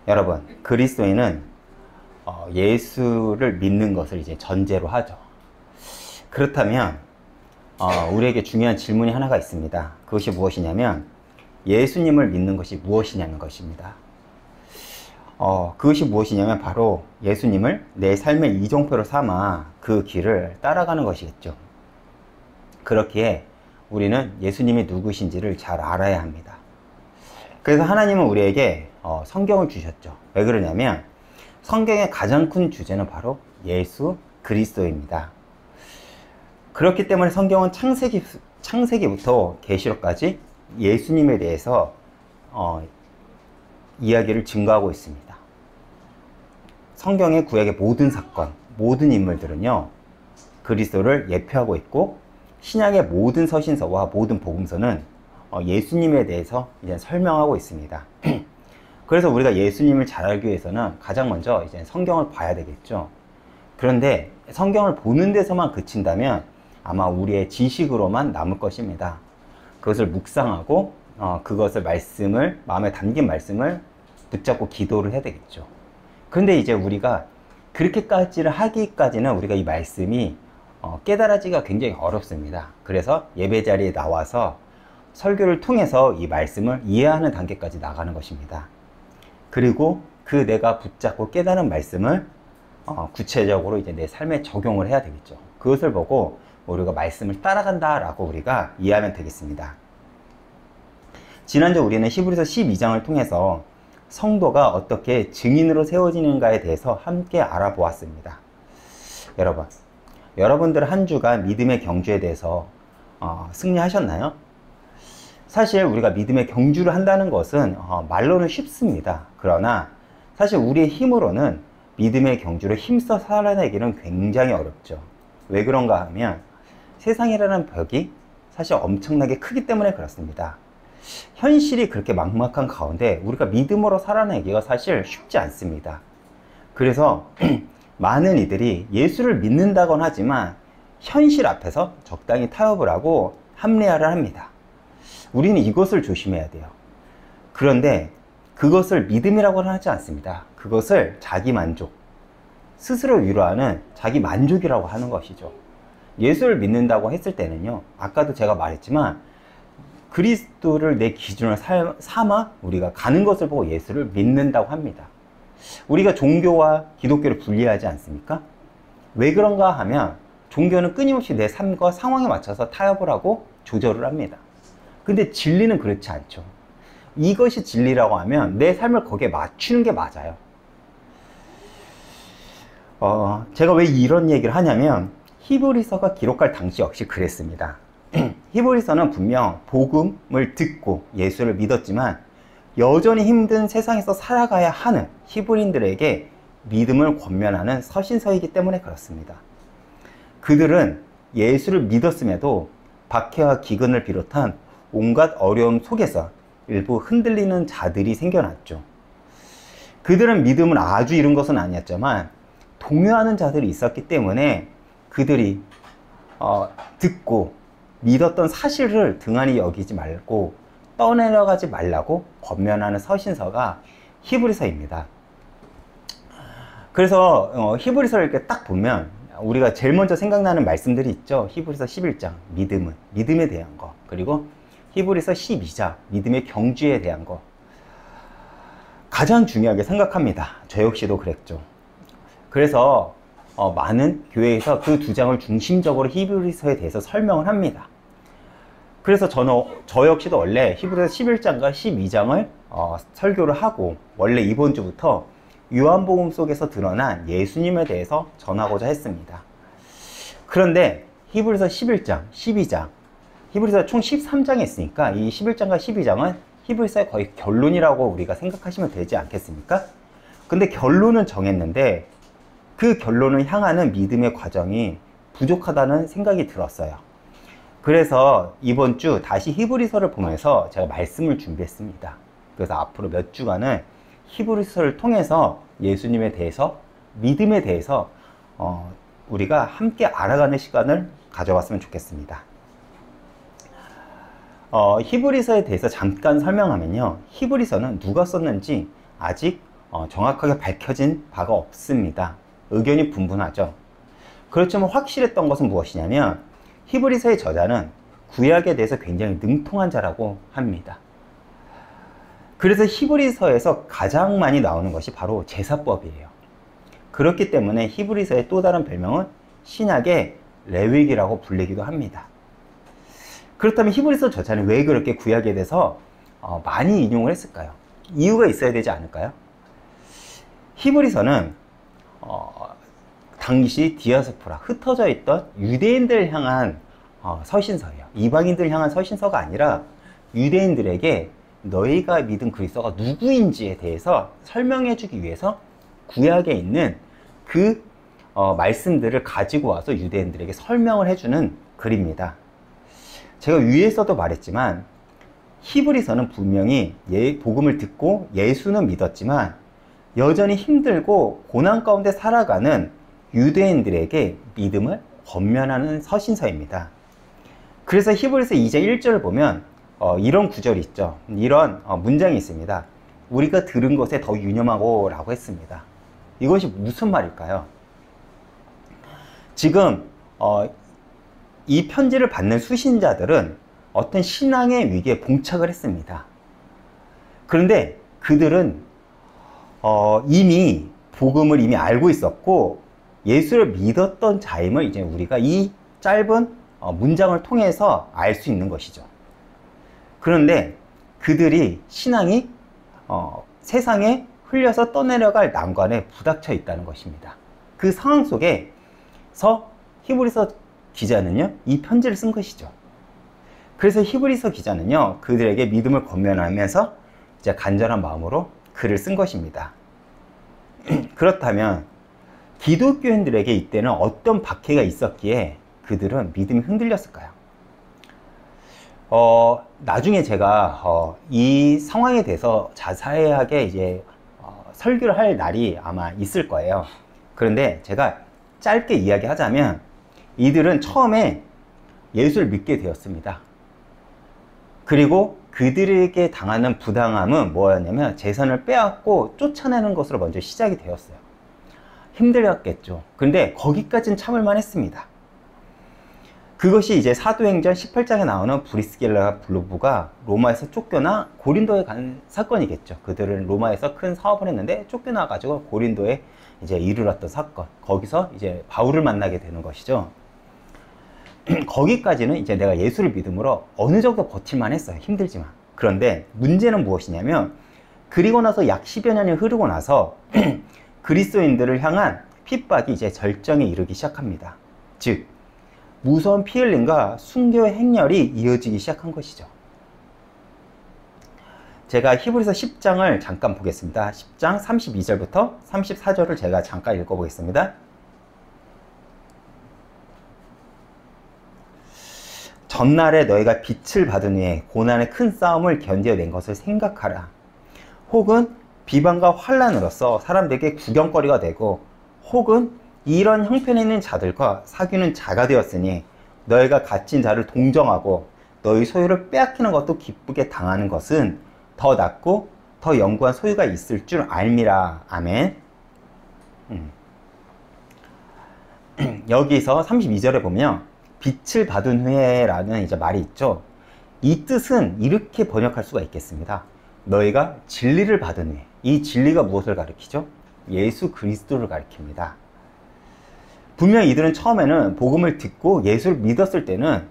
여러분, 그리스도인은 예수를 믿는 것을 이제 전제로 하죠. 그렇다면 우리에게 중요한 질문이 하나가 있습니다. 그것이 무엇이냐면 예수님을 믿는 것이 무엇이냐는 것입니다. 그것이 무엇이냐면 바로 예수님을 내 삶의 이정표로 삼아 그 길을 따라가는 것이겠죠. 그렇기에 우리는 예수님이 누구신지를 잘 알아야 합니다. 그래서 하나님은 우리에게 성경을 주셨죠. 왜 그러냐면 성경의 가장 큰 주제는 바로 예수 그리스도입니다. 그렇기 때문에 성경은 창세기부터 계시록까지 예수님에 대해서 이야기를 증거하고 있습니다. 성경의 구약의 모든 사건, 모든 인물들은요, 그리스도를 예표하고 있고, 신약의 모든 서신서와 모든 복음서는 예수님에 대해서 이제 설명하고 있습니다. 그래서 우리가 예수님을 잘 알기 위해서는 가장 먼저 이제 성경을 봐야 되겠죠. 그런데 성경을 보는 데서만 그친다면 아마 우리의 지식으로만 남을 것입니다. 그것을 묵상하고 그것을 마음에 담긴 말씀을 붙잡고 기도를 해야 되겠죠. 그런데 이제 우리가 그렇게까지를 하기까지는 우리가 이 말씀이 깨달아지기가 굉장히 어렵습니다. 그래서 예배 자리에 나와서 설교를 통해서 이 말씀을 이해하는 단계까지 나가는 것입니다. 그리고 그 내가 붙잡고 깨달은 말씀을 구체적으로 이제 내 삶에 적용을 해야 되겠죠. 그것을 보고 우리가 말씀을 따라간다라고 우리가 이해하면 되겠습니다. 지난주 우리는 히브리서 12장을 통해서 성도가 어떻게 증인으로 세워지는가에 대해서 함께 알아보았습니다. 여러분들 한 주간 믿음의 경주에 대해서 승리하셨나요? 사실 우리가 믿음의 경주를 한다는 것은 말로는 쉽습니다. 그러나 사실 우리의 힘으로는 믿음의 경주를 힘써 살아내기는 굉장히 어렵죠. 왜 그런가 하면 세상이라는 벽이 사실 엄청나게 크기 때문에 그렇습니다. 현실이 그렇게 막막한 가운데 우리가 믿음으로 살아내기가 사실 쉽지 않습니다. 그래서 많은 이들이 예수를 믿는다곤 하지만 현실 앞에서 적당히 타협을 하고 합리화를 합니다. 우리는 이것을 조심해야 돼요. 그런데 그것을 믿음이라고는 하지 않습니다. 그것을 자기 만족, 스스로 위로하는 자기 만족이라고 하는 것이죠. 예수를 믿는다고 했을 때는요, 아까도 제가 말했지만 그리스도를 내 기준으로 삼아 우리가 가는 것을 보고 예수를 믿는다고 합니다. 우리가 종교와 기독교를 분리하지 않습니까? 왜 그런가 하면 종교는 끊임없이 내 삶과 상황에 맞춰서 타협을 하고 조절을 합니다. 근데 진리는 그렇지 않죠. 이것이 진리라고 하면 내 삶을 거기에 맞추는 게 맞아요. 제가 왜 이런 얘기를 하냐면 히브리서가 기록할 당시 역시 그랬습니다. 히브리서는 분명 복음을 듣고 예수를 믿었지만 여전히 힘든 세상에서 살아가야 하는 히브리인들에게 믿음을 권면하는 서신서이기 때문에 그렇습니다. 그들은 예수를 믿었음에도 박해와 기근을 비롯한 온갖 어려움 속에서 일부 흔들리는 자들이 생겨났죠. 그들은 믿음을 아주 잃은 것은 아니었지만 동요하는 자들이 있었기 때문에 그들이 듣고 믿었던 사실을 등한히 여기지 말고 떠내려가지 말라고 권면하는 서신서가 히브리서입니다. 그래서 히브리서를 이렇게 딱 보면 우리가 제일 먼저 생각나는 말씀들이 있죠. 히브리서 11장 믿음에 대한 거, 그리고 히브리서 12장 믿음의 경주에 대한 거 가장 중요하게 생각합니다. 저 역시도 그랬죠. 그래서 많은 교회에서 그 두 장을 중심적으로 히브리서에 대해서 설명을 합니다. 그래서 저 역시도 원래 히브리서 11장과 12장을 설교를 하고 원래 이번 주부터 요한복음 속에서 드러난 예수님에 대해서 전하고자 했습니다. 그런데 히브리서 11장, 12장, 히브리서 총 13장이 있으니까 이 11장과 12장은 히브리서의 거의 결론이라고 우리가 생각하시면 되지 않겠습니까? 근데 결론은 정했는데 그 결론을 향하는 믿음의 과정이 부족하다는 생각이 들었어요. 그래서 이번 주 다시 히브리서를 보면서 제가 말씀을 준비했습니다. 그래서 앞으로 몇 주간은 히브리서를 통해서 예수님에 대해서, 믿음에 대해서 우리가 함께 알아가는 시간을 가져봤으면 좋겠습니다. 히브리서에 대해서 잠깐 설명하면요, 히브리서는 누가 썼는지 아직 정확하게 밝혀진 바가 없습니다. 의견이 분분하죠. 그렇지만 확실했던 것은 무엇이냐면 히브리서의 저자는 구약에 대해서 굉장히 능통한 자라고 합니다. 그래서 히브리서에서 가장 많이 나오는 것이 바로 제사법이에요. 그렇기 때문에 히브리서의 또 다른 별명은 신약의 레위기라고 불리기도 합니다. 그렇다면 히브리서 저자는 왜 그렇게 구약에 대해서 많이 인용을 했을까요? 이유가 있어야 되지 않을까요? 히브리서는 당시 디아스포라, 흩어져 있던 유대인들 향한 서신서예요. 이방인들 향한 서신서가 아니라 유대인들에게 너희가 믿은 그리스도가 누구인지에 대해서 설명해 주기 위해서 구약에 있는 그 말씀들을 가지고 와서 유대인들에게 설명을 해주는 글입니다. 제가 위에서도 말했지만 히브리서는 분명히 복음을 듣고 예수는 믿었지만 여전히 힘들고 고난 가운데 살아가는 유대인들에게 믿음을 권면하는 서신서입니다. 그래서 히브리서 2장 1절을 보면 이런 구절이 있죠. 이런 문장이 있습니다. 우리가 들은 것에 더 유념하고 라고 했습니다. 이것이 무슨 말일까요? 지금 이 편지를 받는 수신자들은 어떤 신앙의 위기에 봉착을 했습니다. 그런데 그들은 이미 복음을 이미 알고 있었고 예수를 믿었던 자임을 이제 우리가 이 짧은 문장을 통해서 알 수 있는 것이죠. 그런데 그들이 신앙이 세상에 흘려서 떠내려갈 난관에 부닥쳐 있다는 것입니다. 그 상황 속에서 히브리서 기자는요, 이 편지를 쓴 것이죠. 그래서 히브리서 기자는요, 그들에게 믿음을 권면하면서 이제 간절한 마음으로 글을 쓴 것입니다. 그렇다면 기독교인들에게 이때는 어떤 박해가 있었기에 그들은 믿음이 흔들렸을까요? 나중에 제가 이 상황에 대해서 자세하게 이제 설교를 할 날이 아마 있을 거예요. 그런데 제가 짧게 이야기하자면 이들은 처음에 예수를 믿게 되었습니다. 그리고 그들에게 당하는 부당함은 뭐였냐면 재산을 빼앗고 쫓아내는 것으로 먼저 시작이 되었어요. 힘들었겠죠. 근데 거기까지는 참을만 했습니다. 그것이 이제 사도행전 18장에 나오는 브리스길라 블루부가 로마에서 쫓겨나 고린도에 간 사건이겠죠. 그들은 로마에서 큰 사업을 했는데 쫓겨나 가지고 고린도에 이제 이르렀던 사건. 거기서 이제 바울을 만나게 되는 것이죠. 거기까지는 이제 내가 예수를 믿음으로 어느 정도 버틸만 했어요. 힘들지만. 그런데 문제는 무엇이냐면 그리고 나서 약 10여 년이 흐르고 나서 그리스도인들을 향한 핍박이 이제 절정에 이르기 시작합니다. 즉 무서운 피 흘림과 순교의 행렬이 이어지기 시작한 것이죠. 제가 히브리서 10장을 잠깐 보겠습니다. 10장 32절부터 34절을 제가 잠깐 읽어보겠습니다. 전날에 너희가 빛을 받은 후에 고난의 큰 싸움을 견뎌낸 것을 생각하라. 혹은 비방과 환난으로서 사람들에게 구경거리가 되고 혹은 이런 형편에 있는 자들과 사귀는 자가 되었으니 너희가 갇힌 자를 동정하고 너희 소유를 빼앗기는 것도 기쁘게 당하는 것은 더 낫고 더 영구한 소유가 있을 줄 알미라. 아멘. 여기서 32절에 보면 빛을 받은 후에 라는 이제 말이 있죠. 이 뜻은 이렇게 번역할 수가 있겠습니다. 너희가 진리를 받은 후에. 이 진리가 무엇을 가리키죠? 예수 그리스도를 가리킵니다. 분명 이들은 처음에는 복음을 듣고 예수를 믿었을 때는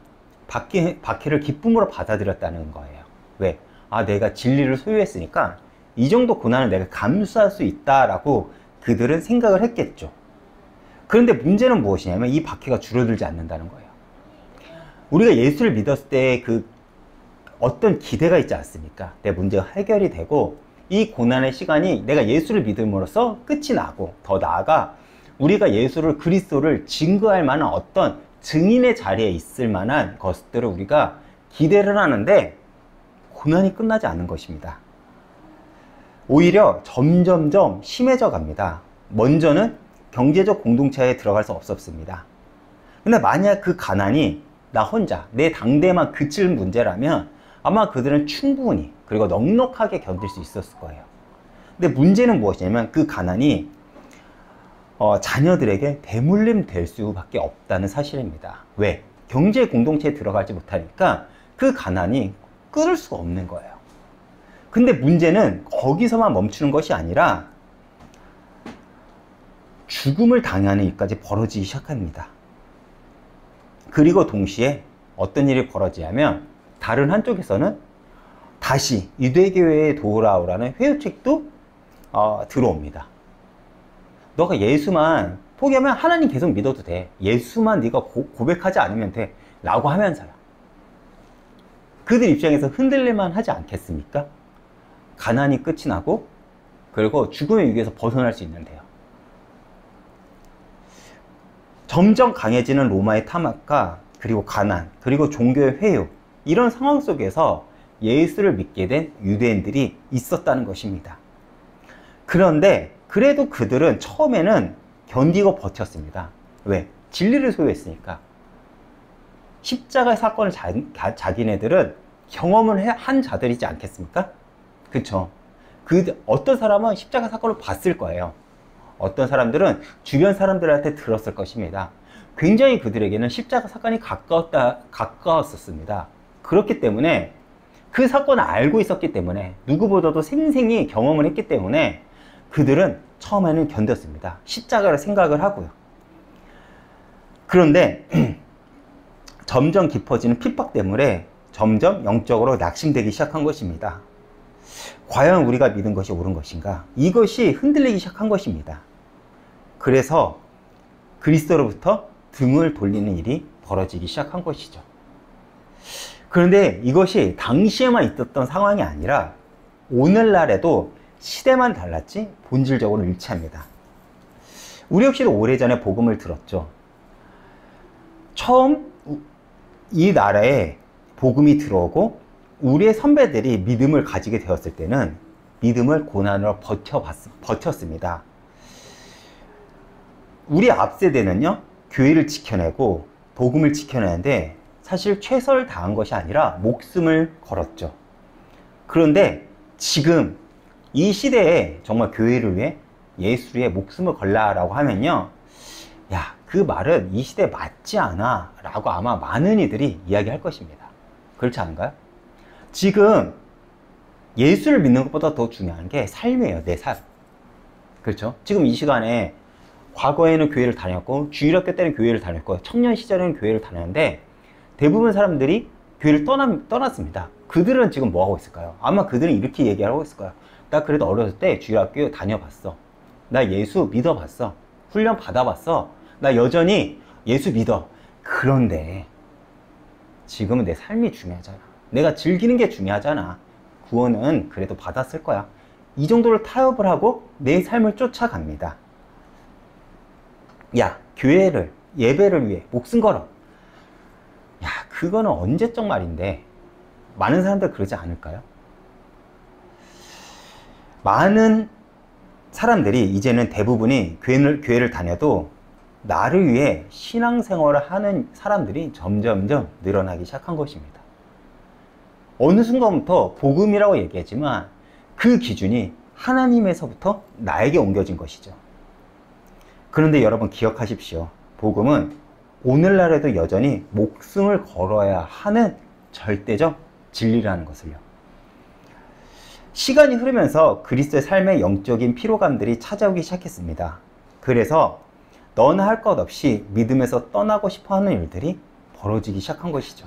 박해를 기쁨으로 받아들였다는 거예요. 왜? 내가 진리를 소유했으니까 이 정도 고난을 내가 감수할 수 있다라고 그들은 생각을 했겠죠. 그런데 문제는 무엇이냐면 이 박해가 줄어들지 않는다는 거예요. 우리가 예수를 믿었을 때 그 어떤 기대가 있지 않습니까? 내 문제가 해결이 되고 이 고난의 시간이 내가 예수를 믿음으로써 끝이 나고 더 나아가 우리가 예수를 그리스도를 증거할 만한 어떤 증인의 자리에 있을 만한 것들을 우리가 기대를 하는데 고난이 끝나지 않는 것입니다. 오히려 점점점 심해져 갑니다. 먼저는 경제적 공동체에 들어갈 수 없었습니다. 근데 만약 그 가난이 나 혼자 내 당대만 그칠 문제라면 아마 그들은 충분히 그리고 넉넉하게 견딜 수 있었을 거예요. 근데 문제는 무엇이냐면 그 가난이 자녀들에게 대물림 될 수밖에 없다는 사실입니다. 왜? 경제 공동체에 들어가지 못하니까 그 가난이 끊을 수가 없는 거예요. 근데 문제는 거기서만 멈추는 것이 아니라 죽음을 당하는 일까지 벌어지기 시작합니다. 그리고 동시에 어떤 일이 벌어지냐면 다른 한쪽에서는 다시 유대교회에 돌아오라는 회유책도 들어옵니다. 너가 예수만 포기하면 하나님 계속 믿어도 돼. 예수만 네가 고백하지 않으면 돼. 라고 하면서요. 그들 입장에서 흔들릴만 하지 않겠습니까? 가난이 끝이 나고 그리고 죽음의 위기에서 벗어날 수 있는데요. 점점 강해지는 로마의 탐욕과 그리고 가난 그리고 종교의 회유, 이런 상황 속에서 예수를 믿게 된 유대인들이 있었다는 것입니다. 그런데 그래도 그들은 처음에는 견디고 버텼습니다. 왜? 진리를 소유했으니까. 십자가의 사건을 자기네들은 경험을 한 자들이지 않겠습니까? 그쵸? 어떤 사람은 십자가 사건을 봤을 거예요. 어떤 사람들은 주변 사람들한테 들었을 것입니다. 굉장히 그들에게는 십자가 사건이 가까웠었습니다. 그렇기 때문에 그 사건을 알고 있었기 때문에 누구보다도 생생히 경험을 했기 때문에 그들은 처음에는 견뎠습니다. 십자가를 생각을 하고요. 그런데 점점 깊어지는 핍박 때문에 점점 영적으로 낙심되기 시작한 것입니다. 과연 우리가 믿은 것이 옳은 것인가? 이것이 흔들리기 시작한 것입니다. 그래서 그리스도로부터 등을 돌리는 일이 벌어지기 시작한 것이죠. 그런데 이것이 당시에만 있었던 상황이 아니라 오늘날에도 시대만 달랐지 본질적으로 일치합니다. 우리 역시도 오래전에 복음을 들었죠. 처음 이 나라에 복음이 들어오고 우리의 선배들이 믿음을 가지게 되었을 때는 믿음을 고난으로 버텼습니다. 우리 앞세대는요, 교회를 지켜내고 복음을 지켜내는데 사실 최선을 다한 것이 아니라 목숨을 걸었죠. 그런데 지금 이 시대에 정말 교회를 위해 예수를 위해 목숨을 걸라라고 하면요, 야, 그 말은 이 시대에 맞지 않아 라고 아마 많은 이들이 이야기할 것입니다. 그렇지 않은가요? 지금 예수를 믿는 것보다 더 중요한 게 삶이에요. 내 삶. 그렇죠? 지금 이 시간에 과거에는 교회를 다녔고 주일학교 때는 교회를 다녔고 청년 시절에는 교회를 다녔는데 대부분 사람들이 교회를 떠났습니다. 그들은 지금 뭐 하고 있을까요? 아마 그들은 이렇게 얘기하고 있을 거예요. 나 그래도 어렸을 때 주일학교 다녀봤어. 나 예수 믿어봤어. 훈련 받아봤어. 나 여전히 예수 믿어. 그런데 지금은 내 삶이 중요하잖아. 내가 즐기는 게 중요하잖아. 구원은 그래도 받았을 거야. 이 정도를 타협을 하고 내 삶을 쫓아갑니다. 야, 교회를, 예배를 위해 목숨 걸어. 야, 그거는 언제적 말인데 많은 사람들 그러지 않을까요? 많은 사람들이 이제는 대부분이 교회를 다녀도 나를 위해 신앙생활을 하는 사람들이 점점점 늘어나기 시작한 것입니다. 어느 순간부터 복음이라고 얘기했지만 그 기준이 하나님에서부터 나에게 옮겨진 것이죠. 그런데 여러분 기억하십시오. 복음은 오늘날에도 여전히 목숨을 걸어야 하는 절대적 진리라는 것을요. 시간이 흐르면서 그리스도의 삶의 영적인 피로감들이 찾아오기 시작했습니다. 그래서 너나 할 것 없이 믿음에서 떠나고 싶어하는 일들이 벌어지기 시작한 것이죠.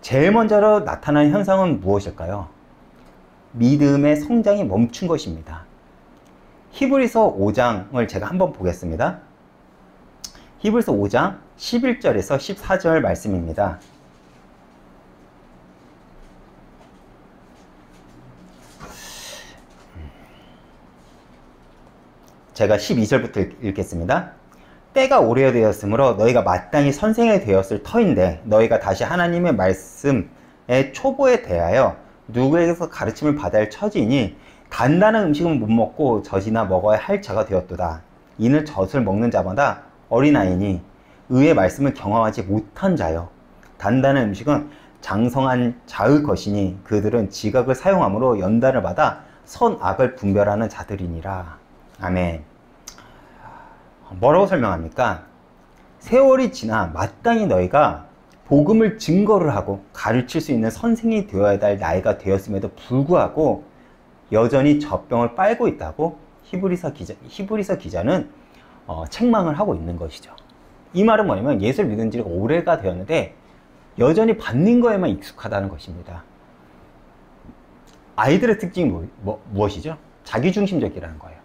제일 먼저 나타난 현상은 무엇일까요? 믿음의 성장이 멈춘 것입니다. 히브리서 5장을 제가 한번 보겠습니다. 히브리서 5장 11절에서 14절 말씀입니다. 제가 12절부터 읽겠습니다. 때가 오래되었으므로 너희가 마땅히 선생이 되었을 터인데 너희가 다시 하나님의 말씀의 초보에 대하여 누구에게서 가르침을 받아야 할 처지이니 단단한 음식은 못 먹고 젖이나 먹어야 할 자가 되었도다. 이는 젖을 먹는 자마다 어린아이니 의의 말씀을 경험하지 못한 자여. 단단한 음식은 장성한 자의 것이니 그들은 지각을 사용함으로 연단을 받아 선악을 분별하는 자들이니라. 아멘. 뭐라고 설명합니까? 세월이 지나 마땅히 너희가 복음을 증거를 하고 가르칠 수 있는 선생이 되어야 할 나이가 되었음에도 불구하고 여전히 젖병을 빨고 있다고 히브리서 기자는 책망을 하고 있는 것이죠. 이 말은 뭐냐면 예수를 믿은 지가 오래가 되었는데 여전히 받는 거에만 익숙하다는 것입니다. 아이들의 특징이 무엇이죠? 자기중심적이라는 거예요.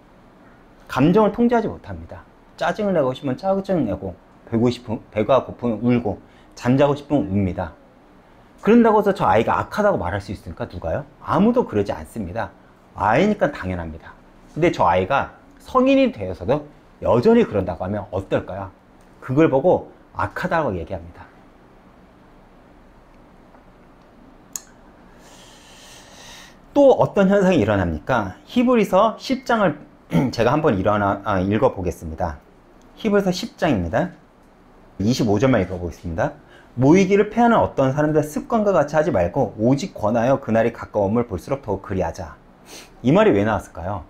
감정을 통제하지 못합니다. 짜증을 내고 싶으면 짜증을 내고, 배가 고프면 울고, 잠자고 싶으면 웁니다. 그런다고 해서 저 아이가 악하다고 말할 수 있습니까? 누가요? 아무도 그러지 않습니다. 아이니까 당연합니다. 근데 저 아이가 성인이 되어서도 여전히 그런다고 하면 어떨까요? 그걸 보고 악하다고 얘기합니다. 또 어떤 현상이 일어납니까? 히브리서 10장을 제가 한번 읽어보겠습니다. 히브리서 10장입니다. 25절만 읽어보겠습니다. 모이기를 패하는 어떤 사람들 습관과 같이 하지 말고 오직 권하여 그날이 가까움을 볼수록 더욱 그리하자. 이 말이 왜 나왔을까요?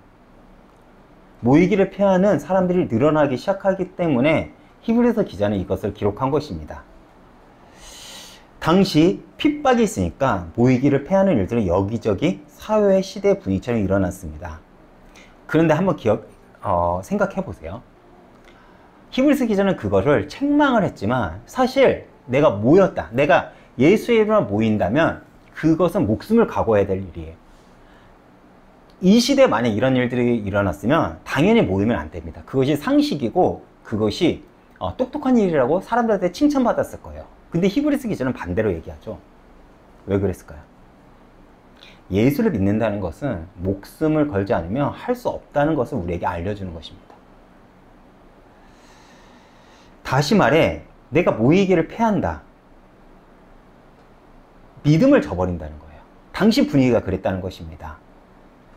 모이기를 패하는 사람들이 늘어나기 시작하기 때문에 히브리서 기자는 이것을 기록한 것입니다. 당시 핍박이 있으니까 모이기를 패하는 일들은 여기저기 사회 시대 분위기처럼 일어났습니다. 그런데 한번 생각해 보세요. 히브리서 기자는 그거를 책망을 했지만 사실 내가 모였다, 내가 예수의 이름으로 모인다면 그것은 목숨을 각오해야 될 일이에요. 이 시대에 만약 이런 일들이 일어났으면 당연히 모이면 안 됩니다. 그것이 상식이고 그것이 똑똑한 일이라고 사람들한테 칭찬받았을 거예요. 근데 히브리서 기자는 반대로 얘기하죠. 왜 그랬을까요? 예수를 믿는다는 것은 목숨을 걸지 않으면 할 수 없다는 것을 우리에게 알려주는 것입니다. 다시 말해 내가 모이기를 패한다. 믿음을 저버린다는 거예요. 당시 분위기가 그랬다는 것입니다.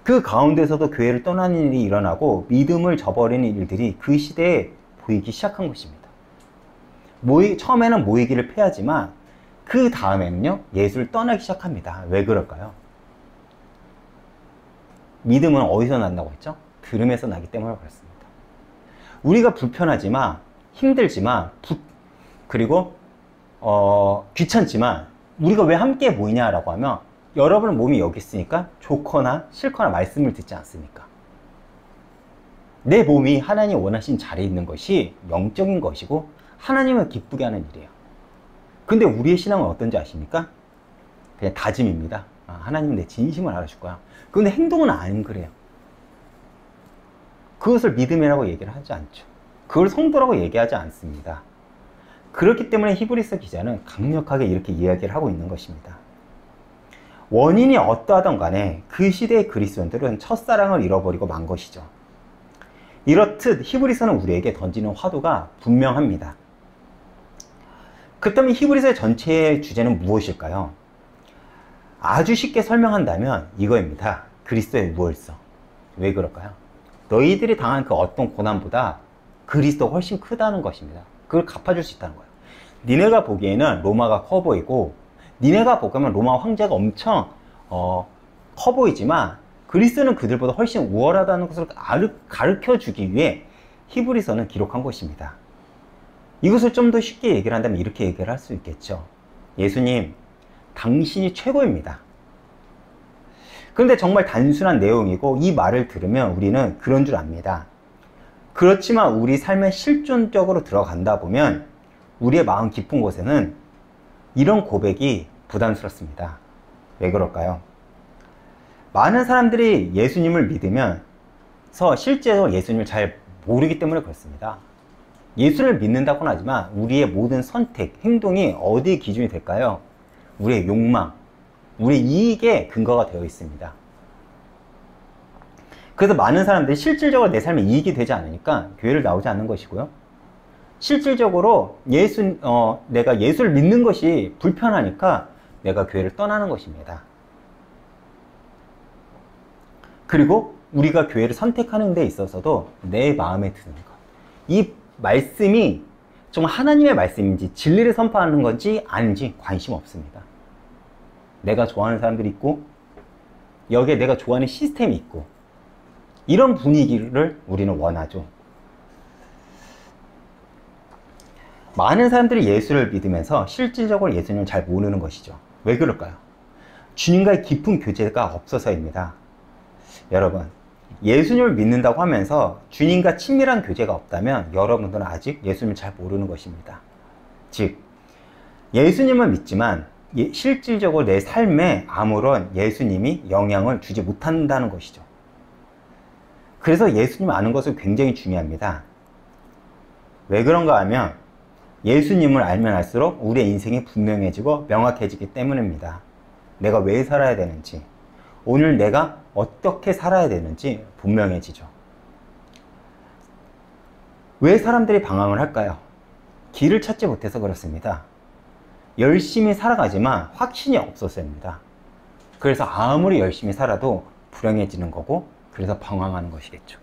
그 가운데서도 교회를 떠나는 일이 일어나고 믿음을 저버리는 일들이 그 시대에 보이기 시작한 것입니다. 처음에는 모이기를 패하지만 그 다음에는요 예수를 떠나기 시작합니다. 왜 그럴까요? 믿음은 어디서 난다고 했죠? 들음에서 나기 때문에 그렇습니다. 우리가 불편하지만 힘들지만 그리고 귀찮지만 우리가 왜 함께 모이냐라고 하면 여러분의 몸이 여기 있으니까 좋거나 싫거나 말씀을 듣지 않습니까? 내 몸이 하나님 원하신 자리에 있는 것이 영적인 것이고 하나님을 기쁘게 하는 일이에요. 근데 우리의 신앙은 어떤지 아십니까? 그냥 다짐입니다. 하나님은 내 진심을 알아줄 거야. 근데 행동은 안 그래요. 그것을 믿음이라고 얘기를 하지 않죠. 그걸 성도라고 얘기하지 않습니다. 그렇기 때문에 히브리서 기자는 강력하게 이렇게 이야기를 하고 있는 것입니다. 원인이 어떠하던 간에 그 시대의 그리스도인들은 첫사랑을 잃어버리고 만 것이죠. 이렇듯 히브리서는 우리에게 던지는 화두가 분명합니다. 그렇다면 히브리서의 전체의 주제는 무엇일까요? 아주 쉽게 설명한다면 이거입니다. 그리스도의 우월성. 왜 그럴까요? 너희들이 당한 그 어떤 고난보다 그리스도가 훨씬 크다는 것입니다. 그걸 갚아줄 수 있다는 거예요. 니네가 보기에는 로마가 커 보이고 니네가 보기에는 로마 황제가 엄청 커 보이지만 그리스도는 그들보다 훨씬 우월하다는 것을 가르쳐주기 위해 히브리서는 기록한 것입니다. 이것을 좀 더 쉽게 얘기를 한다면 이렇게 얘기를 할 수 있겠죠. 예수님, 당신이 최고입니다. 그런데 정말 단순한 내용이고 이 말을 들으면 우리는 그런 줄 압니다. 그렇지만 우리 삶에 실존적으로 들어간다 보면 우리의 마음 깊은 곳에는 이런 고백이 부담스럽습니다. 왜 그럴까요? 많은 사람들이 예수님을 믿으면서 실제로 예수님을 잘 모르기 때문에 그렇습니다. 예수를 믿는다고는 하지만 우리의 모든 선택, 행동이 어디에 기준이 될까요? 우리의 욕망, 우리의 이익에 근거가 되어 있습니다. 그래서 많은 사람들이 실질적으로 내 삶에 이익이 되지 않으니까 교회를 나오지 않는 것이고요. 실질적으로 내가 예수를 믿는 것이 불편하니까 내가 교회를 떠나는 것입니다. 그리고 우리가 교회를 선택하는 데 있어서도 내 마음에 드는 것. 이 말씀이 정말 하나님의 말씀인지 진리를 선포하는 건지 아닌지 관심 없습니다. 내가 좋아하는 사람들이 있고 여기에 내가 좋아하는 시스템이 있고, 이런 분위기를 우리는 원하죠. 많은 사람들이 예수를 믿으면서 실질적으로 예수님을 잘 모르는 것이죠. 왜 그럴까요? 주님과의 깊은 교제가 없어서입니다. 여러분, 예수님을 믿는다고 하면서 주님과 친밀한 교제가 없다면 여러분들은 아직 예수님을 잘 모르는 것입니다. 즉, 예수님을 믿지만 실질적으로 내 삶에 아무런 예수님이 영향을 주지 못한다는 것이죠. 그래서 예수님 아는 것은 굉장히 중요합니다. 왜 그런가 하면 예수님을 알면 알수록 우리의 인생이 분명해지고 명확해지기 때문입니다. 내가 왜 살아야 되는지, 오늘 내가 어떻게 살아야 되는지 분명해지죠. 왜 사람들이 방황을 할까요? 길을 찾지 못해서 그렇습니다. 열심히 살아가지만 확신이 없었습니다. 그래서 아무리 열심히 살아도 불행해지는 거고, 그래서 방황하는 것이겠죠.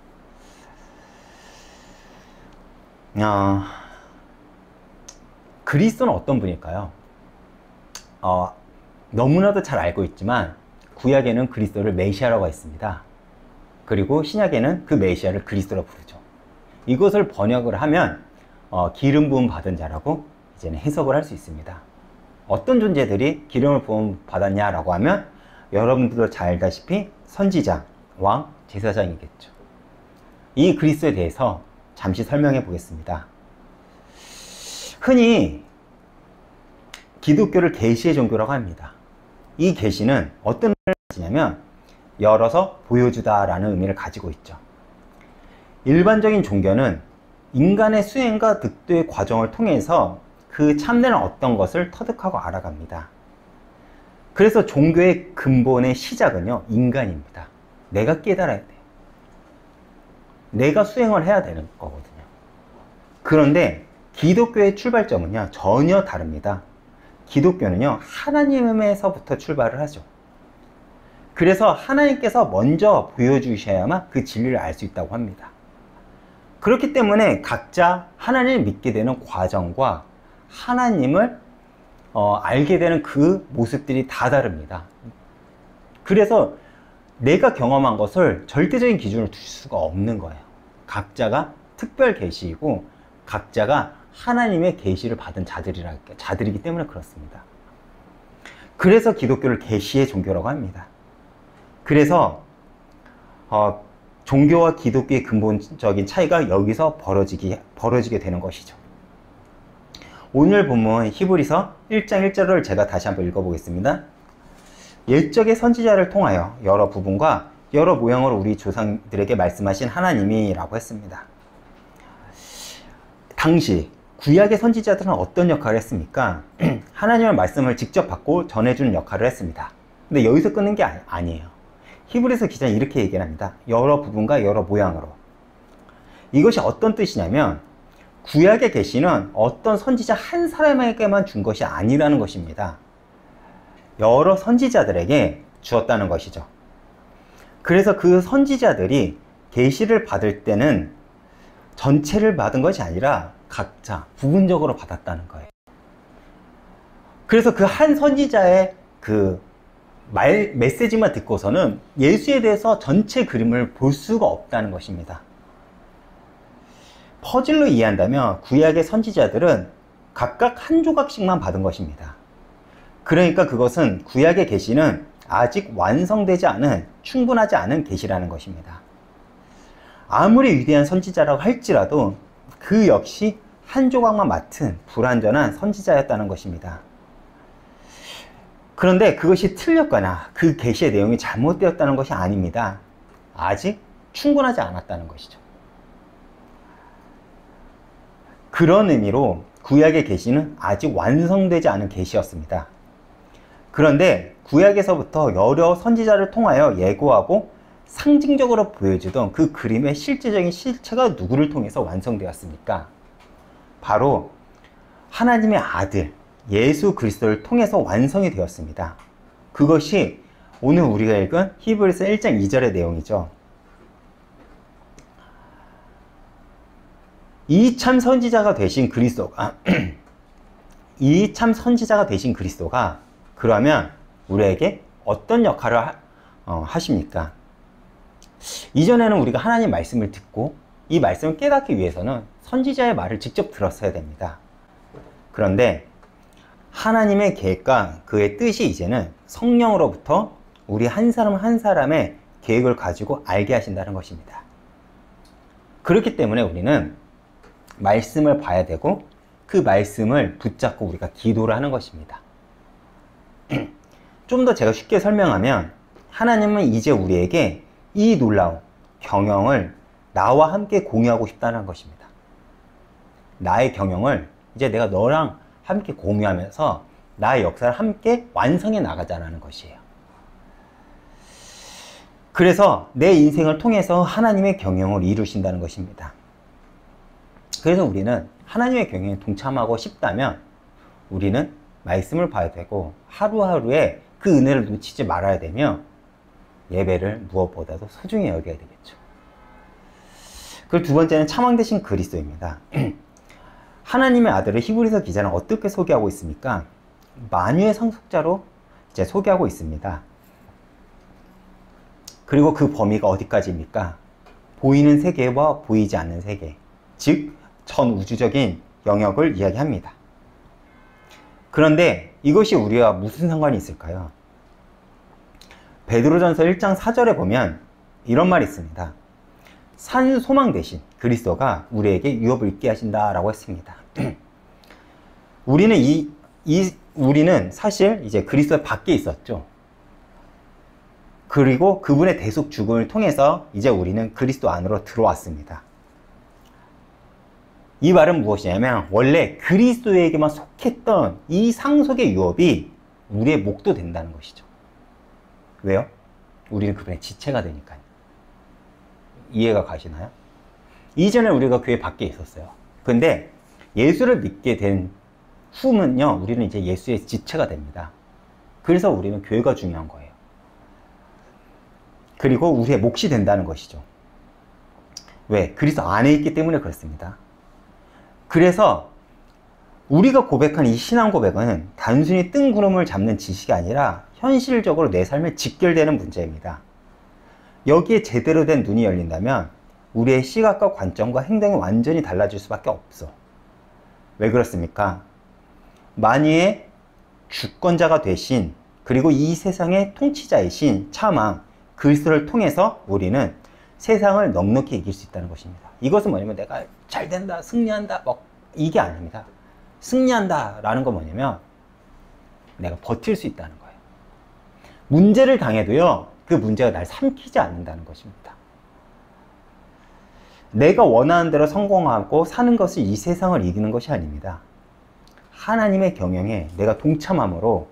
그리스도는 어떤 분일까요? 너무나도 잘 알고 있지만 구약에는 그리스도를 메시아라고 했습니다. 그리고 신약에는 그 메시아를 그리스도라고 부르죠. 이것을 번역을 하면 기름 부음 받은 자라고 이제는 해석을 할 수 있습니다. 어떤 존재들이 기름을 부음 받았냐라고 하면 여러분들도 잘 알다시피 선지자, 왕, 제사장이겠죠. 이 그리스도에 대해서 잠시 설명해 보겠습니다. 흔히 기독교를 계시의 종교라고 합니다. 이 계시는 어떤 의미를 가지냐면 열어서 보여주다라는 의미를 가지고 있죠. 일반적인 종교는 인간의 수행과 득도의 과정을 통해서 그 참되는 어떤 것을 터득하고 알아갑니다. 그래서 종교의 근본의 시작은요, 인간입니다. 내가 깨달아야 돼요. 내가 수행을 해야 되는 거거든요. 그런데 기독교의 출발점은요, 전혀 다릅니다. 기독교는요, 하나님에서부터 출발을 하죠. 그래서 하나님께서 먼저 보여주셔야만 그 진리를 알 수 있다고 합니다. 그렇기 때문에 각자 하나님을 믿게 되는 과정과 하나님을 알게 되는 그 모습들이 다 다릅니다. 그래서 내가 경험한 것을 절대적인 기준으로 둘 수가 없는 거예요. 각자가 특별 계시이고 각자가 하나님의 계시를 받은 자들이기 때문에 그렇습니다. 그래서 기독교를 계시의 종교라고 합니다. 그래서 종교와 기독교의 근본적인 차이가 여기서 벌어지게 되는 것이죠. 오늘 본문 히브리서 1장 1절을 제가 다시 한번 읽어보겠습니다. 옛적의 선지자를 통하여 여러 부분과 여러 모양으로 우리 조상들에게 말씀하신 하나님이라고 했습니다. 당시 구약의 선지자들은 어떤 역할을 했습니까? 하나님의 말씀을 직접 받고 전해주는 역할을 했습니다. 근데 여기서 끊는 게 아니에요. 히브리서 기자는 이렇게 얘기를 합니다. 여러 부분과 여러 모양으로. 이것이 어떤 뜻이냐면 구약의 계시는 어떤 선지자 한 사람에게만 준 것이 아니라는 것입니다. 여러 선지자들에게 주었다는 것이죠. 그래서 그 선지자들이 계시를 받을 때는 전체를 받은 것이 아니라 각자 부분적으로 받았다는 거예요. 그래서 그 한 선지자의 그 메시지만 듣고서는 예수에 대해서 전체 그림을 볼 수가 없다는 것입니다. 퍼즐로 이해한다면 구약의 선지자들은 각각 한 조각씩만 받은 것입니다. 그러니까 그것은 구약의 계시는 아직 완성되지 않은, 충분하지 않은 계시라는 것입니다. 아무리 위대한 선지자라고 할지라도 그 역시 한 조각만 맡은 불완전한 선지자였다는 것입니다. 그런데 그것이 틀렸거나 그 계시의 내용이 잘못되었다는 것이 아닙니다. 아직 충분하지 않았다는 것이죠. 그런 의미로 구약의 계시는 아직 완성되지 않은 계시였습니다. 그런데 구약에서부터 여러 선지자를 통하여 예고하고 상징적으로 보여주던 그 그림의 실제적인 실체가 누구를 통해서 완성되었습니까? 바로 하나님의 아들 예수 그리스도를 통해서 완성이 되었습니다. 그것이 오늘 우리가 읽은 히브리서 1장 2절의 내용이죠. 이 참 선지자가 되신 그리스도가 그러면 우리에게 어떤 역할을 하십니까? 이전에는 우리가 하나님 말씀을 듣고 이 말씀을 깨닫기 위해서는 선지자의 말을 직접 들었어야 됩니다. 그런데 하나님의 계획과 그의 뜻이 이제는 성령으로부터 우리 한 사람 한 사람의 계획을 가지고 알게 하신다는 것입니다. 그렇기 때문에 우리는 말씀을 봐야 되고 그 말씀을 붙잡고 우리가 기도를 하는 것입니다. 좀 더 제가 쉽게 설명하면 하나님은 이제 우리에게 이 놀라운 경영을 나와 함께 공유하고 싶다는 것입니다. 나의 경영을 이제 내가 너랑 함께 공유하면서 나의 역사를 함께 완성해 나가자는 것이에요. 그래서 내 인생을 통해서 하나님의 경영을 이루신다는 것입니다. 그래서 우리는 하나님의 경영에 동참하고 싶다면 우리는 말씀을 봐야 되고 하루하루에 그 은혜를 놓치지 말아야 되며 예배를 무엇보다도 소중히 여겨야 되겠죠. 그리고 두 번째는 차망 되신 그리스도입니다. 하나님의 아들을 히브리서 기자는 어떻게 소개하고 있습니까? 만유의 상속자로 이제 소개하고 있습니다. 그리고 그 범위가 어디까지입니까? 보이는 세계와 보이지 않는 세계, 즉 전우주적인 영역을 이야기합니다. 그런데 이것이 우리와 무슨 상관이 있을까요? 베드로전서 1장 4절에 보면 이런 말이 있습니다. 산 소망 대신 그리스도가 우리에게 유업을 있게 하신다라고 했습니다. 우리는 사실 이제 그리스도 밖에 있었죠. 그리고 그분의 대속 죽음을 통해서 이제 우리는 그리스도 안으로 들어왔습니다. 이 말은 무엇이냐면 원래 그리스도에게만 속했던 이 상속의 유업이 우리의 목도 된다는 것이죠. 왜요? 우리는 그분의 지체가 되니까요. 이해가 가시나요? 이전에 우리가 교회 밖에 있었어요. 근데 예수를 믿게 된 후면요, 우리는 이제 예수의 지체가 됩니다. 그래서 우리는 교회가 중요한 거예요. 그리고 우리의 몫이 된다는 것이죠. 왜? 그리스도 안에 있기 때문에 그렇습니다. 그래서 우리가 고백한 이 신앙 고백은 단순히 뜬구름을 잡는 지식이 아니라 현실적으로 내 삶에 직결되는 문제입니다. 여기에 제대로 된 눈이 열린다면 우리의 시각과 관점과 행동이 완전히 달라질 수밖에 없어. 왜 그렇습니까? 만유의 주권자가 되신, 그리고 이 세상의 통치자이신 차망 그리스도를 통해서 우리는 세상을 넉넉히 이길 수 있다는 것입니다. 이것은 뭐냐면 내가 잘 된다, 승리한다, 이게 아닙니다. 승리한다 라는 건 뭐냐면 내가 버틸 수 있다는 거예요. 문제를 당해도요, 그 문제가 날 삼키지 않는다는 것입니다. 내가 원하는 대로 성공하고 사는 것이 이 세상을 이기는 것이 아닙니다. 하나님의 경영에 내가 동참함으로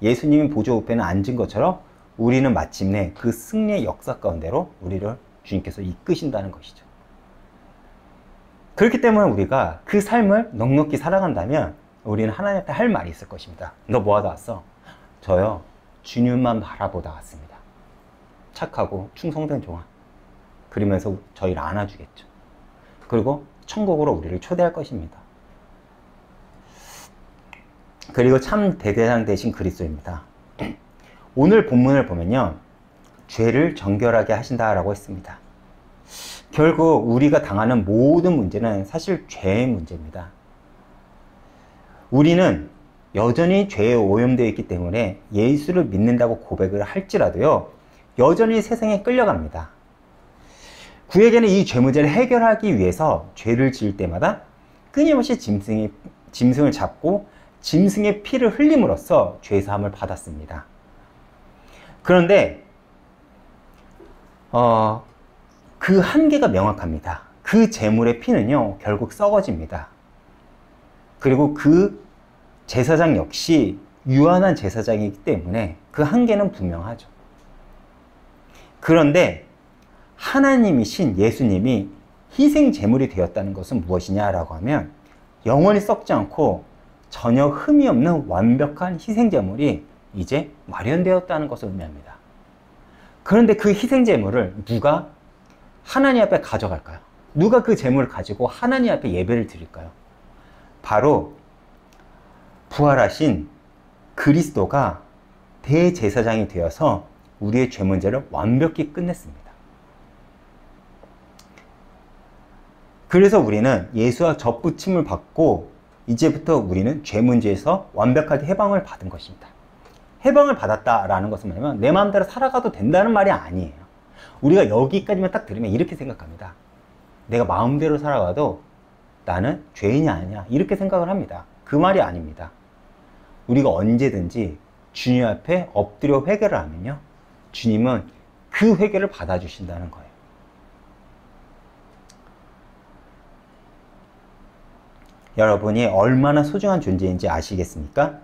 예수님이 보좌 우편에 앉은 것처럼 우리는 마침내 그 승리의 역사 가운데로 우리를 주님께서 이끄신다는 것이죠. 그렇기 때문에 우리가 그 삶을 넉넉히 살아간다면 우리는 하나님 앞에 할 말이 있을 것입니다. 너 뭐 하다 왔어? 저요, 주님만 바라보다 왔습니다. 착하고 충성된 종아. 그러면서 저희를 안아주겠죠. 그리고 천국으로 우리를 초대할 것입니다. 그리고 참 대대장 되신 그리스도입니다. 오늘 본문을 보면요, 죄를 정결하게 하신다라고 했습니다. 결국 우리가 당하는 모든 문제는 사실 죄의 문제입니다. 우리는 여전히 죄에 오염되어 있기 때문에 예수를 믿는다고 고백을 할지라도요, 여전히 세상에 끌려갑니다. 그에게는 이 죄 문제를 해결하기 위해서 죄를 지을 때마다 끊임없이 짐승을 잡고 짐승의 피를 흘림으로써 죄사함을 받았습니다. 그런데 그 한계가 명확합니다. 그 제물의 피는요, 결국 썩어집니다. 그리고 그 제사장 역시 유한한 제사장이기 때문에 그 한계는 분명하죠. 그런데 하나님이신 예수님이 희생 제물이 되었다는 것은 무엇이냐라고 하면 영원히 썩지 않고 전혀 흠이 없는 완벽한 희생 제물이 이제 마련되었다는 것을 의미합니다. 그런데 그 희생 제물을 누가 하나님 앞에 가져갈까요? 누가 그 제물을 가지고 하나님 앞에 예배를 드릴까요? 바로 부활하신 그리스도가 대제사장이 되어서 우리의 죄 문제를 완벽히 끝냈습니다. 그래서 우리는 예수와 접붙임을 받고 이제부터 우리는 죄 문제에서 완벽하게 해방을 받은 것입니다. 해방을 받았다라는 것은 뭐냐면 내 마음대로 살아가도 된다는 말이 아니에요. 우리가 여기까지만 딱 들으면 이렇게 생각합니다. 내가 마음대로 살아가도 나는 죄인이 아니야, 이렇게 생각을 합니다. 그 말이 아닙니다. 우리가 언제든지 주님 앞에 엎드려 회개를 하면요, 주님은 그 회개를 받아주신다는 거예요. 여러분이 얼마나 소중한 존재인지 아시겠습니까?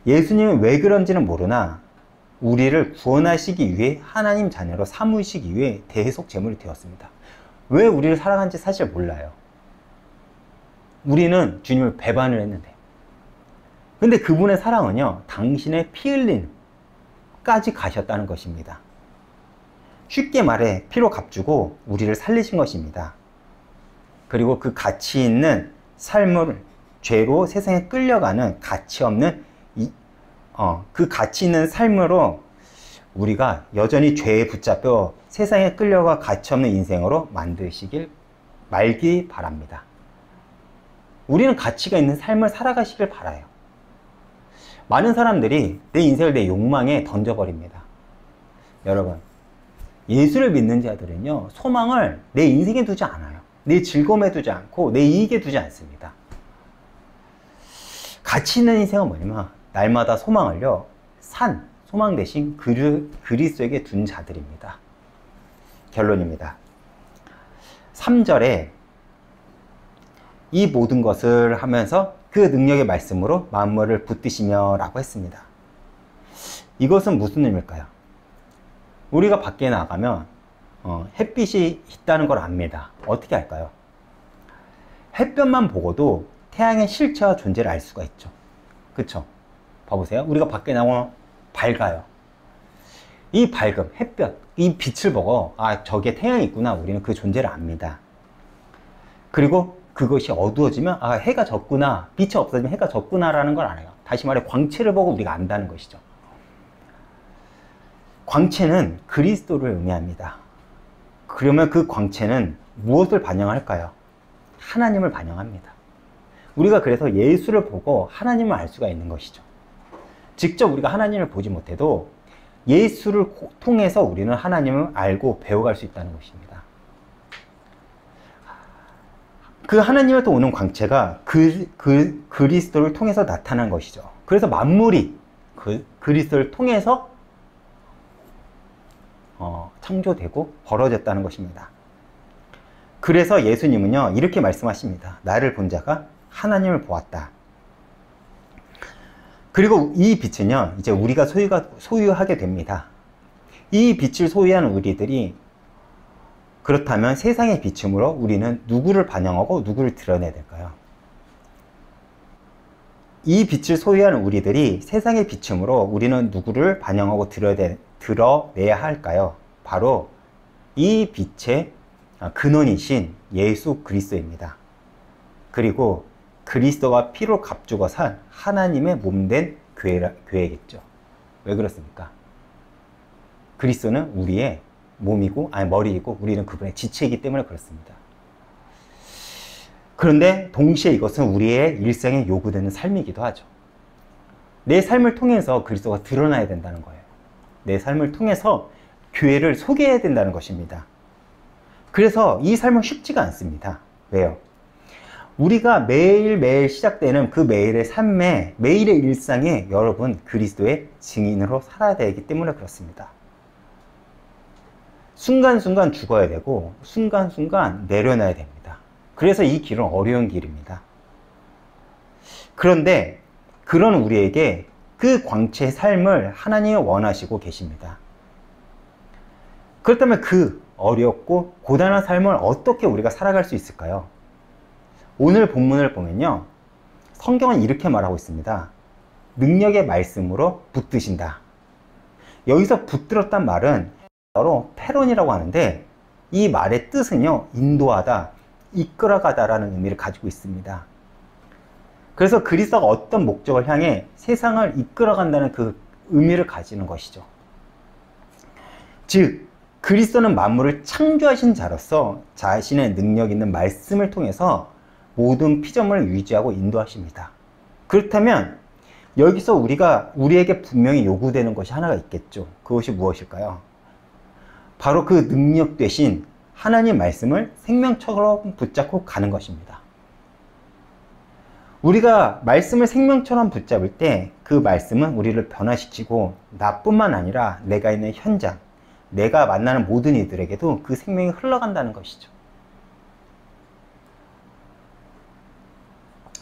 예수님은 왜 그런지는 모르나 우리를 구원하시기 위해 하나님 자녀로 삼으시기 위해 대속 제물이 되었습니다. 왜 우리를 사랑하는지 사실 몰라요. 우리는 주님을 배반을 했는데, 근데 그분의 사랑은요, 당신의 피 흘림까지 가셨다는 것입니다. 쉽게 말해 피로 값주고 우리를 살리신 것입니다. 그리고 그 가치 있는 삶을, 죄로 세상에 끌려가는 가치 없는 그 가치 있는 삶으로 우리가 여전히 죄에 붙잡혀 세상에 끌려가 가치 없는 인생으로 만드시길 말기 바랍니다. 우리는 가치가 있는 삶을 살아가시길 바라요. 많은 사람들이 내 인생을 내 욕망에 던져버립니다. 여러분, 예수를 믿는 자들은요, 소망을 내 인생에 두지 않아요. 내 즐거움에 두지 않고 내 이익에 두지 않습니다. 가치 있는 인생은 뭐냐면 날마다 소망을요, 소망 대신 그리스도에게 둔 자들입니다. 결론입니다. 3절에 이 모든 것을 하면서 그 능력의 말씀으로 만물을 붙드시며 라고 했습니다. 이것은 무슨 의미일까요? 우리가 밖에 나가면 햇빛이 있다는 걸 압니다. 어떻게 알까요? 햇볕만 보고도 태양의 실체와 존재를 알 수가 있죠. 그쵸? 봐보세요. 우리가 밖에 나가면 밝아요. 이 밝음, 햇볕, 이 빛을 보고 저기에 태양이 있구나, 우리는 그 존재를 압니다. 그리고 그것이 어두워지면 해가 졌구나, 빛이 없어지면 해가 졌구나 라는 걸 알아요. 다시 말해 광채를 보고 우리가 안다는 것이죠. 광채는 그리스도를 의미합니다. 그러면 그 광채는 무엇을 반영할까요? 하나님을 반영합니다. 우리가 그래서 예수를 보고 하나님을 알 수가 있는 것이죠. 직접 우리가 하나님을 보지 못해도 예수를 통해서 우리는 하나님을 알고 배워갈 수 있다는 것입니다. 그 하나님에서 오는 광채가 그리스도를 통해서 나타난 것이죠. 그래서 만물이 그리스도를 통해서 창조되고 벌어졌다는 것입니다. 그래서 예수님은요, 이렇게 말씀하십니다. 나를 본 자가 하나님을 보았다. 그리고 이 빛은요, 이제 우리가 소유하게 됩니다. 이 빛을 소유한 우리들이, 그렇다면 세상의 비춤으로 우리는 누구를 반영하고 누구를 드러내야 될까요? 이 빛을 소유한 우리들이 세상의 비춤으로 우리는 누구를 반영하고 드러내야 할까요? 바로 이 빛의 근원이신 예수 그리스도입니다. 그리고 그리스도가 피로 값주고 산 하나님의 몸된 교회겠죠. 왜 그렇습니까? 그리스도는 우리의 몸이고, 머리이고, 우리는 그분의 지체이기 때문에 그렇습니다. 그런데 동시에 이것은 우리의 일생에 요구되는 삶이기도 하죠. 내 삶을 통해서 그리스도가 드러나야 된다는 거예요. 내 삶을 통해서 교회를 소개해야 된다는 것입니다. 그래서 이 삶은 쉽지가 않습니다. 왜요? 우리가 매일매일 시작되는 그 매일의 삶에, 매일의 일상에 여러분 그리스도의 증인으로 살아야 되기 때문에 그렇습니다. 순간순간 죽어야 되고 순간순간 내려놔야 됩니다. 그래서 이 길은 어려운 길입니다. 그런데 그런 우리에게 그 광채의 삶을 하나님이 원하시고 계십니다. 그렇다면 그 어렵고 고단한 삶을 어떻게 우리가 살아갈 수 있을까요? 오늘 본문을 보면요, 성경은 이렇게 말하고 있습니다. 능력의 말씀으로 붙드신다. 여기서 붙들었단 말은 바로 패론이라고 하는데, 이 말의 뜻은요, 인도하다, 이끌어가다라는 의미를 가지고 있습니다. 그래서 그리스도가 어떤 목적을 향해 세상을 이끌어간다는 그 의미를 가지는 것이죠. 즉 그리스도는 만물을 창조하신 자로서 자신의 능력 있는 말씀을 통해서 모든 피조물을 유지하고 인도하십니다. 그렇다면 여기서 우리에게 분명히 요구되는 것이 하나가 있겠죠. 그것이 무엇일까요? 바로 그 능력 되신 하나님 말씀을 생명처럼 붙잡고 가는 것입니다. 우리가 말씀을 생명처럼 붙잡을 때 그 말씀은 우리를 변화시키고 나뿐만 아니라 내가 있는 현장, 내가 만나는 모든 이들에게도 그 생명이 흘러간다는 것이죠.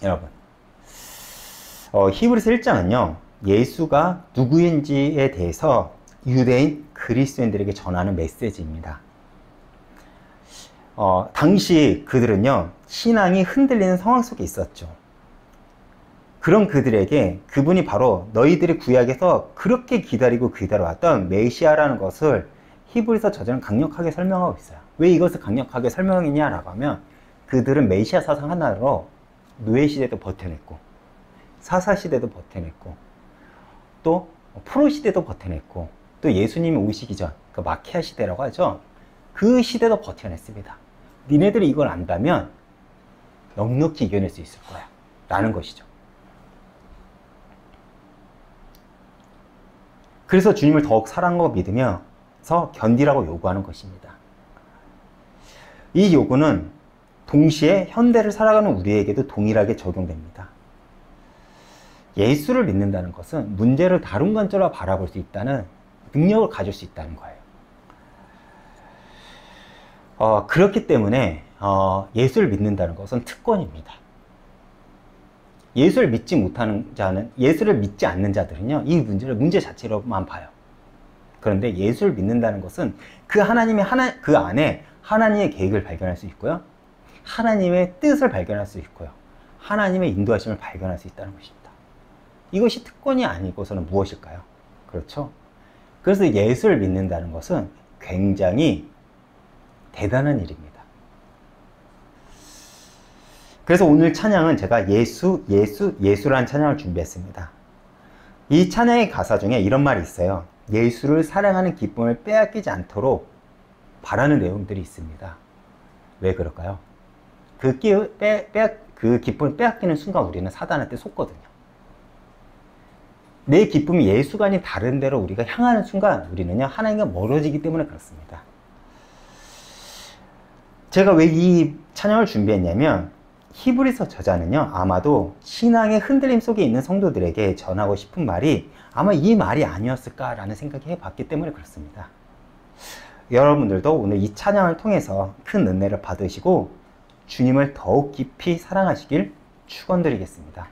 여러분, 히브리서 1장은요 예수가 누구인지에 대해서 유대인 그리스도인들에게 전하는 메시지입니다. 당시 그들은요 신앙이 흔들리는 상황 속에 있었죠. 그런 그들에게 그분이 바로 너희들이 구약에서 그렇게 기다리고 기다려왔던 메시아라는 것을 히브리서 저자는 강력하게 설명하고 있어요. 왜 이것을 강력하게 설명했냐라고 하면 그들은 메시아 사상 하나로 노예시대도 버텨냈고 사사시대도 버텨냈고 또 프로 시대도 버텨냈고 또 예수님이 오시기 전 그 마키아 시대라고 하죠. 그 시대도 버텨냈습니다. 니네들이 이걸 안다면 넉넉히 이겨낼 수 있을 거야 라는 것이죠. 그래서 주님을 더욱 사랑하고 믿으면서 견디라고 요구하는 것입니다. 이 요구는 동시에 현대를 살아가는 우리에게도 동일하게 적용됩니다. 예수를 믿는다는 것은 문제를 다른 관점으로 바라볼 수 있다는 능력을 가질 수 있다는 거예요. 그렇기 때문에 예수를 믿는다는 것은 특권입니다. 예수를 믿지 못하는 자는, 예수를 믿지 않는 자들은요 이 문제를 문제 자체로만 봐요. 그런데 예수를 믿는다는 것은 그 그 안에 하나님의 계획을 발견할 수 있고요, 하나님의 뜻을 발견할 수 있고요, 하나님의 인도하심을 발견할 수 있다는 것입니다. 이것이 특권이 아니고서는 무엇일까요? 그렇죠? 그래서 예수를 믿는다는 것은 굉장히 대단한 일입니다. 그래서 오늘 찬양은 제가 예수라는 찬양을 준비했습니다. 이 찬양의 가사 중에 이런 말이 있어요. 예수를 사랑하는 기쁨을 빼앗기지 않도록 바라는 내용들이 있습니다. 왜 그럴까요? 그 기쁨을 빼앗기는 순간 우리는 사단한테 속거든요. 내 기쁨이 예수가 아닌 다른 데로 우리가 향하는 순간 우리는요 하나님과 멀어지기 때문에 그렇습니다. 제가 왜 이 찬양을 준비했냐면 히브리서 저자는요 아마도 신앙의 흔들림 속에 있는 성도들에게 전하고 싶은 말이 아마 이 말이 아니었을까라는 생각이 해봤기 때문에 그렇습니다. 여러분들도 오늘 이 찬양을 통해서 큰 은혜를 받으시고 주님을 더욱 깊이 사랑하시길 축원드리겠습니다.